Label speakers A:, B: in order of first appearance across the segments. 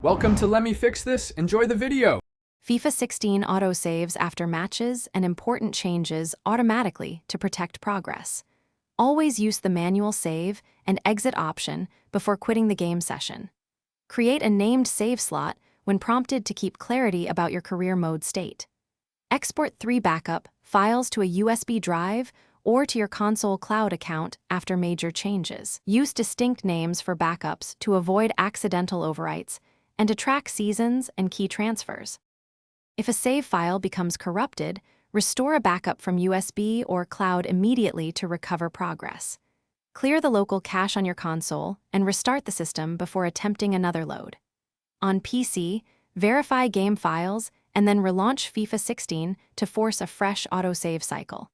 A: Welcome to Let Me Fix This. Enjoy the video.
B: FIFA 16 auto-saves after matches and important changes automatically to protect progress. Always use the manual save and exit option before quitting the game session. Create a named save slot when prompted to keep clarity about your career mode state. Export 3 backup files to a USB drive or to your console cloud account after major changes. Use distinct names for backups to avoid accidental overwrites and to track seasons and key transfers. If a save file becomes corrupted, restore a backup from USB or cloud immediately to recover progress. Clear the local cache on your console and restart the system before attempting another load. On PC, verify game files and then relaunch FIFA 16 to force a fresh autosave cycle.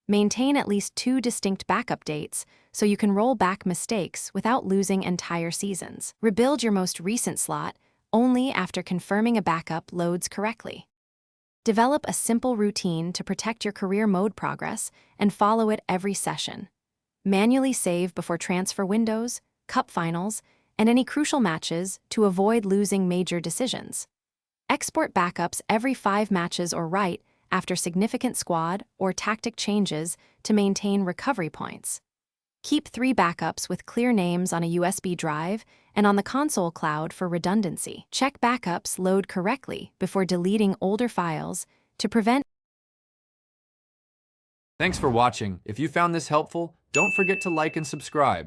B: Maintain at least 2 distinct backup dates so you can roll back mistakes without losing entire seasons. Rebuild your most recent slot only after confirming a backup loads correctly. Develop a simple routine to protect your career mode progress and follow it every session. Manually save before transfer windows, cup finals, and any crucial matches to avoid losing major decisions. Export backups every 5 matches or right after significant squad or tactic changes to maintain recovery points. Keep 3 backups with clear names on a USB drive and on the console cloud for redundancy. Check backups load correctly before deleting older files to prevent.
A: Thanks for watching. If you found this helpful, don't forget to like and subscribe.